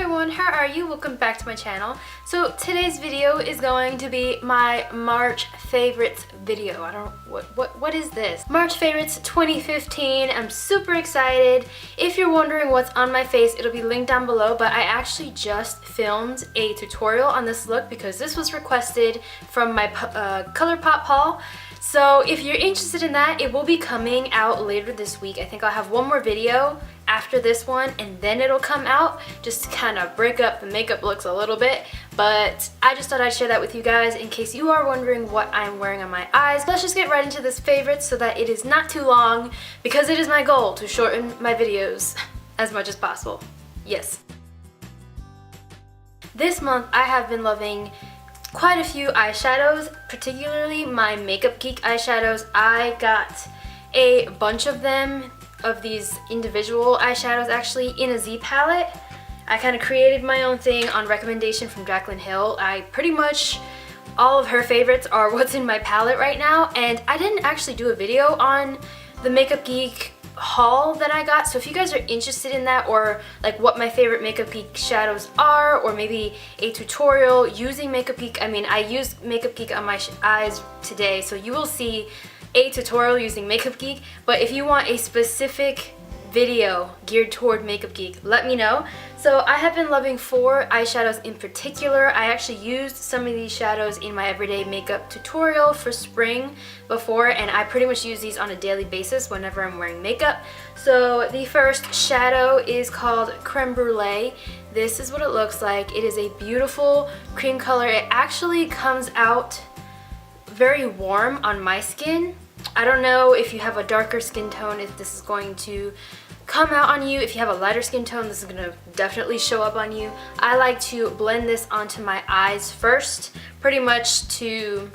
everyone, how are you? Welcome back to my channel. So today's video is going to be my March favorites video. What is this? March favorites 2015. I'm super excited. If you're wondering what's on my face, it'll be linked down below, but I actually just filmed a tutorial on this look because this was requested from my Colourpop haul. So if you're interested in that, it will be coming out later this week. I think I'll have one more video after this one and then it'll come out, just to kind of break up the makeup looks a little bit. But I just thought I'd share that with you guys in case you are wondering what I'm wearing on my eyes. Let's just get right into this favorites so that it is not too long, because it is my goal to shorten my videos as much as possible. Yes. This month I have been loving quite a few eyeshadows, particularly my Makeup Geek eyeshadows. I got a bunch of them, of these individual eyeshadows actually, in a Z palette. I kind of created my own thing on recommendation from Jaclyn Hill. Pretty much all of her favorites are what's in my palette right now, and I didn't actually do a video on the Makeup Geek haul that I got, so if you guys are interested in that, or like what my favorite Makeup Geek shadows are, or maybe a tutorial using Makeup Geek. I mean, I used Makeup Geek on my eyes today, so you will see a tutorial using Makeup Geek. But if you want a specific video geared toward Makeup Geek, let me know. So I have been loving 4 eyeshadows in particular. I actually used some of these shadows in my everyday makeup tutorial for spring before, and I pretty much use these on a daily basis whenever I'm wearing makeup. So the first shadow is called Creme Brulee. This is what it looks like. It is a beautiful cream color. It actually comes out very warm on my skin. I don't know if you have a darker skin tone if this is going to come out on you. If you have a lighter skin tone, this is going to definitely show up on you. I like to blend this onto my eyes first, pretty much to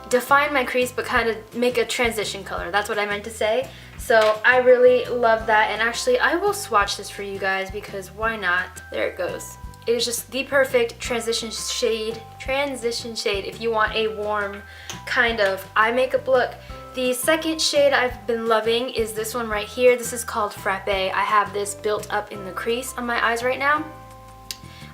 define my crease but kind of make a transition color. That's what I meant to say. So I really love that, and actually I will swatch this for you guys because why not? There it goes. It is just the perfect transition shade if you want a warm kind of eye makeup look. The second shade I've been loving is this one right here. This is called Frappe. I have this built up in the crease on my eyes right now.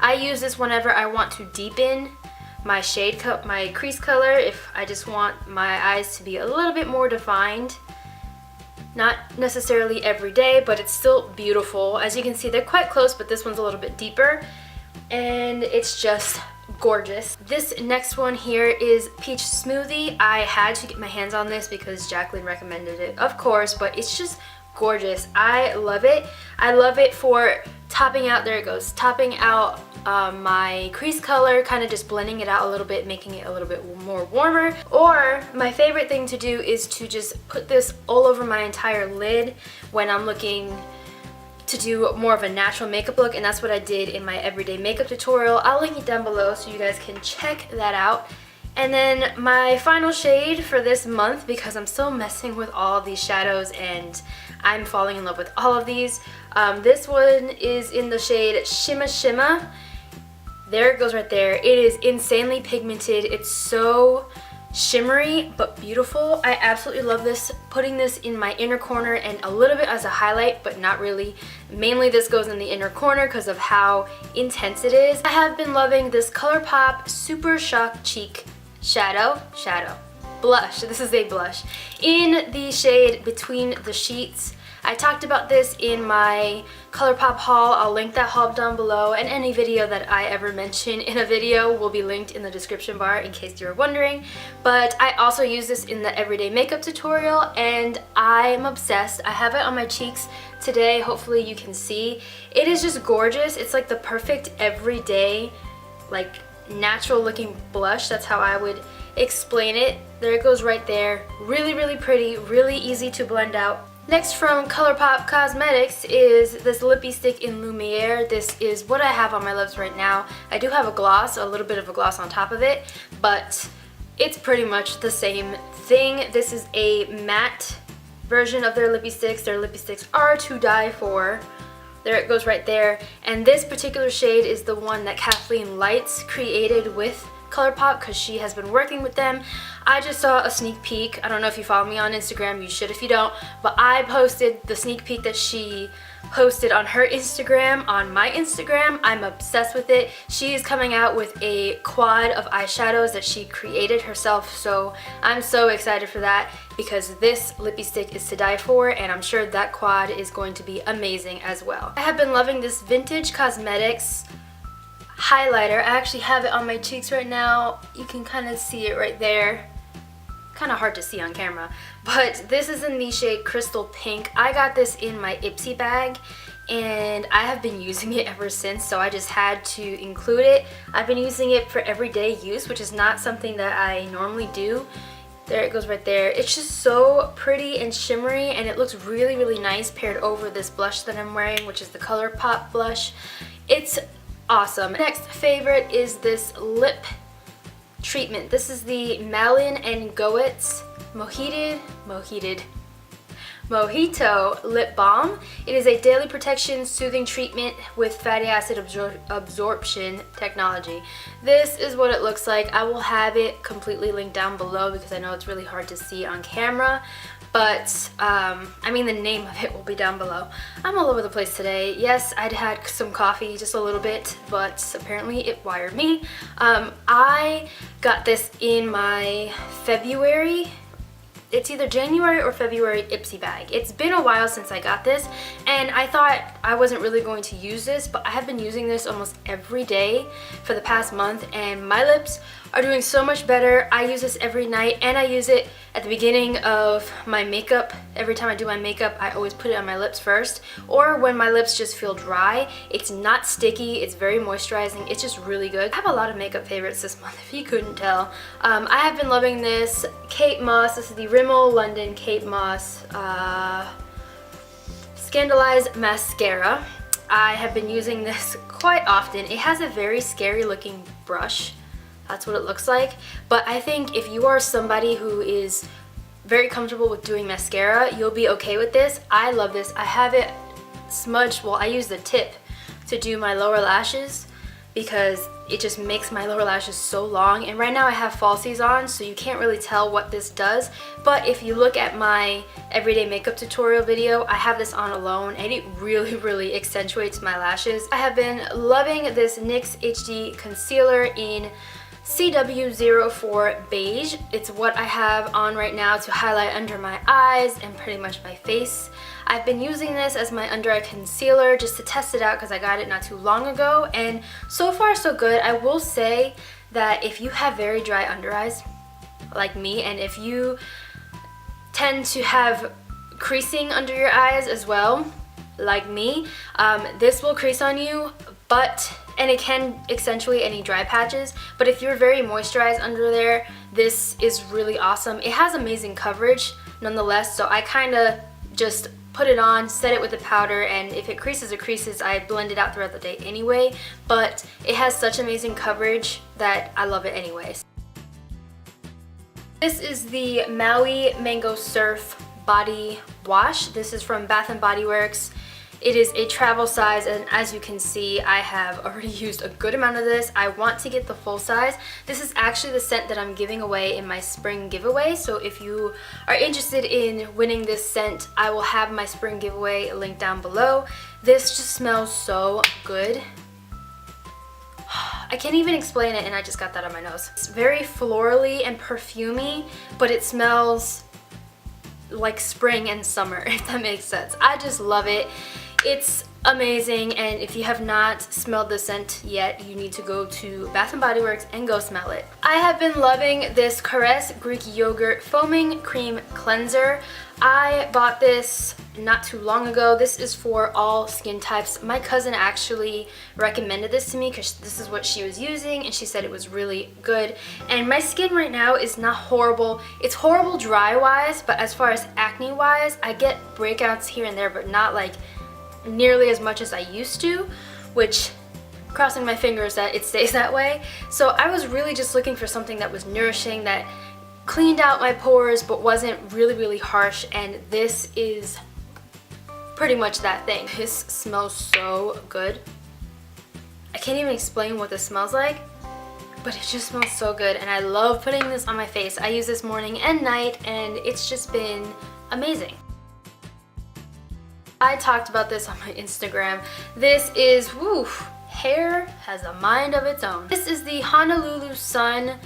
I use this whenever I want to deepen my my crease color, if I just want my eyes to be a little bit more defined. Not necessarily every day, but it's still beautiful. As you can see, they're quite close, but this one's a little bit deeper, and it's just gorgeous. This next one here is Peach Smoothie. I had to get my hands on this because Jaclyn recommended it, of course, but it's just gorgeous. I love it. I love it for topping out, there it goes, topping out my crease color, kind of just blending it out a little bit, making it a little bit more warmer. Or my favorite thing to do is to just put this all over my entire lid when I'm looking to do more of a natural makeup look, and that's what I did in my everyday makeup tutorial. I'll link it down below so you guys can check that out. And then my final shade for this month, because I'm still messing with all of these shadows and I'm falling in love with all of these. This one is in the shade Shimma. There it goes right there. It is insanely pigmented. It's so shimmery but beautiful. I absolutely love this. Putting this in my inner corner and a little bit as a highlight, but not really. Mainly this goes in the inner corner because of how intense it is. I have been loving this Colourpop Super Shock Cheek blush. This is a blush in the shade Between the Sheets. I talked about this in my Colourpop haul. I'll link that haul down below, and any video that I ever mention in a video will be linked in the description bar in case you're wondering. But I also use this in the everyday makeup tutorial and I'm obsessed. I have it on my cheeks today. Hopefully you can see. It is just gorgeous. It's like the perfect everyday, like natural looking blush. That's how I would explain it. There it goes right there. Really, really pretty, really easy to blend out. Next from Colourpop Cosmetics is this Lippie stick in Lumiere. This is what I have on my lips right now. I do have a gloss, a little bit of a gloss on top of it, but it's pretty much the same thing. This is a matte version of their Lippie sticks. Their Lippie sticks are to die for. There it goes right there. And this particular shade is the one that Kathleen Lights created with Colourpop because she has been working with them. I just saw a sneak peek. I don't know if you follow me on Instagram, you should if you don't, but I posted the sneak peek that she posted on her Instagram on my Instagram. I'm obsessed with it. She is coming out with a quad of eyeshadows that she created herself, so I'm so excited for that because this lippy stick is to die for, and I'm sure that quad is going to be amazing as well. I have been loving this Vintage Cosmetics highlighter. I actually have it on my cheeks right now. You can kind of see it right there. Kind of hard to see on camera, but this is in the shade Crystal Pink. I got this in my Ipsy bag and I have been using it ever since, so I just had to include it. I've been using it for everyday use, which is not something that I normally do. There it goes right there. It's just so pretty and shimmery, and it looks really, really nice paired over this blush that I'm wearing, which is the Colourpop blush. It's awesome. Next favorite is this lip treatment. This is the Malin and Goetz Mojito Lip Balm. It is a daily protection soothing treatment with fatty acid absorption technology. This is what it looks like. I will have it completely linked down below because I know it's really hard to see on camera, but I mean the name of it will be down below. I'm all over the place today. Yes, I'd had some coffee, just a little bit, but apparently it wired me. I got this in my February, it's either January or February Ipsy bag. It's been a while since I got this, and I thought I wasn't really going to use this, but I have been using this almost every day for the past month, and my lips are doing so much better. I use this every night, and I use it at the beginning of my makeup. Every time I do my makeup, I always put it on my lips first, or when my lips just feel dry. It's not sticky, it's very moisturizing, it's just really good. I have a lot of makeup favorites this month, if you couldn't tell. I have been loving this Kate Moss. This is the Rimmel London Kate Moss Scandalized Mascara. I have been using this quite often. It has a very scary looking brush. That's what it looks like, but I think if you are somebody who is very comfortable with doing mascara, you'll be okay with this. I love this. I have it smudged, well, I use the tip to do my lower lashes because it just makes my lower lashes so long, and right now I have falsies on, so you can't really tell what this does, but if you look at my everyday makeup tutorial video, I have this on alone, and it really, really accentuates my lashes. I have been loving this NYX HD concealer in CW04 Beige. It's what I have on right now to highlight under my eyes and pretty much my face. I've been using this as my under eye concealer just to test it out because I got it not too long ago, and so far so good. I will say that if you have very dry under eyes like me, and if you tend to have creasing under your eyes as well like me, this will crease on you, and it can accentuate any dry patches, but if you're very moisturized under there, this is really awesome. It has amazing coverage nonetheless, so I kind of just put it on, set it with the powder, and if it creases, it creases. I blend it out throughout the day anyway, but it has such amazing coverage that I love it anyways. This is the Maui Mango Surf Body Wash. This is from Bath & Body Works. It is a travel size, and as you can see, I have already used a good amount of this. I want to get the full size. This is actually the scent that I'm giving away in my spring giveaway, so if you are interested in winning this scent, I will have my spring giveaway linked down below. This just smells so good. I can't even explain it, and I just got that on my nose. It's very florally and perfumey, but it smells like spring and summer, if that makes sense. I just love it. It's amazing, and if you have not smelled the scent yet, you need to go to Bath & Body Works and go smell it. I have been loving this Korres Greek Yogurt Foaming Cream Cleanser. I bought this not too long ago. This is for all skin types. My cousin actually recommended this to me because this is what she was using, and she said it was really good. And my skin right now is not horrible. It's horrible dry wise, but as far as acne wise, I get breakouts here and there, but not like nearly as much as I used to, which, crossing my fingers that it stays that way. So I was really just looking for something that was nourishing, that cleaned out my pores but wasn't really, really harsh, and this is pretty much that thing. This smells so good. I can't even explain what this smells like. but it just smells so good, and I love putting this on my face. I use this morning and night, and it's just been amazing. I talked about this on my Instagram. This is, woo, hair has a mind of its own. This is the Honolulu Sun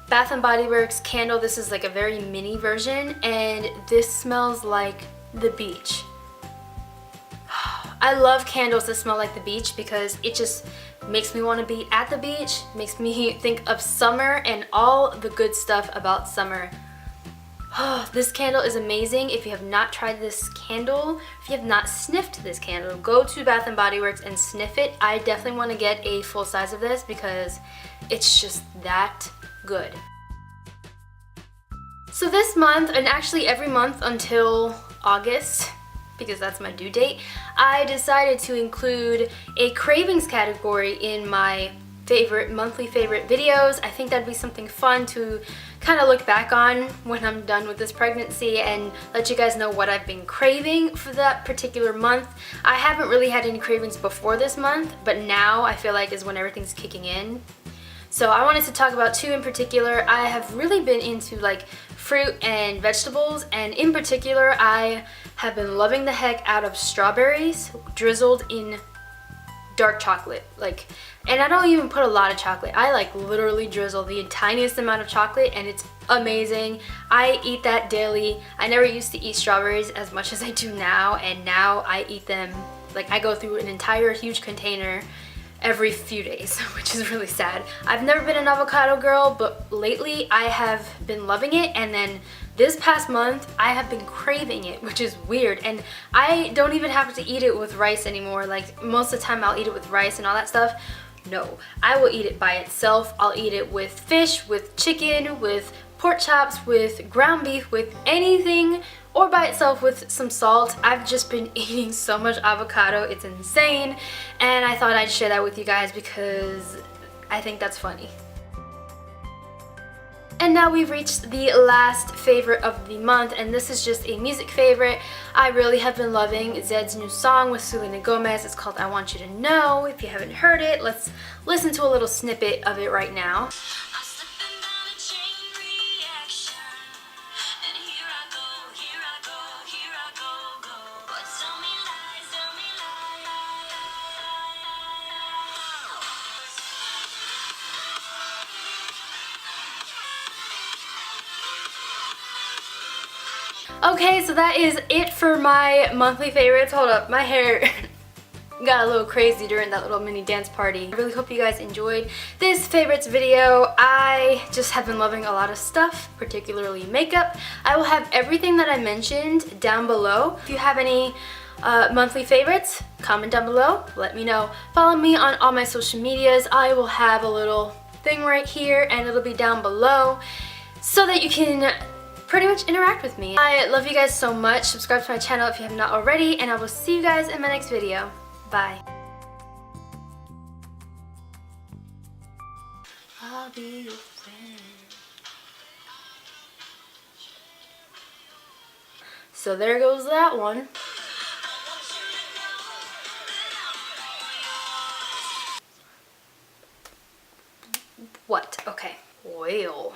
Bath & Body Works candle. This is like a very mini version, and this smells like the beach. I love candles that smell like the beach because it just makes me want to be at the beach, makes me think of summer and all the good stuff about summer. Oh, this candle is amazing. If you have not tried this candle, if you have not sniffed this candle, go to Bath & Body Works and sniff it. I definitely want to get a full size of this because it's just that good. So this month, and actually every month until August, because that's my due date, I decided to include a cravings category in my monthly favorite videos. I think that'd be something fun to kind of look back on when I'm done with this pregnancy and let you guys know what I've been craving for that particular month. I haven't really had any cravings before this month, but now I feel like is when everything's kicking in. So I wanted to talk about two in particular. I have really been into like fruit and vegetables, and in particular I have been loving the heck out of strawberries drizzled in dark chocolate. And I don't even put a lot of chocolate. I like literally drizzle the tiniest amount of chocolate, and it's amazing. I eat that daily. I never used to eat strawberries as much as I do now, and now I eat them, like I go through an entire huge container every few days, which is really sad. I've never been an avocado girl, but lately I have been loving it, and then this past month I have been craving it, which is weird. And I don't even have to eat it with rice anymore. Like most of the time I'll eat it with rice and all that stuff. No, I will eat it by itself. I'll eat it with fish, with chicken, with pork chops, with ground beef, with anything, or by itself with some salt. I've just been eating so much avocado, it's insane, and I thought I'd share that with you guys because I think that's funny. And now we've reached the last favorite of the month, and this is just a music favorite. I really have been loving Zed's new song with Selena Gomez. It's called I Want You to Know. If you haven't heard it, let's listen to a little snippet of it right now. Okay, so that is it for my monthly favorites. Hold up, my hair got a little crazy during that little mini dance party. I really hope you guys enjoyed this favorites video. I just have been loving a lot of stuff, particularly makeup. I will have everything that I mentioned down below. If you have any monthly favorites, comment down below, let me know. Follow me on all my social medias. I will have a little thing right here, and it'll be down below so that you can pretty much interact with me. I love you guys so much. Subscribe to my channel if you have not already, and I will see you guys in my next video. Bye. I'll be your friend. So there goes that one. What? Okay. Well.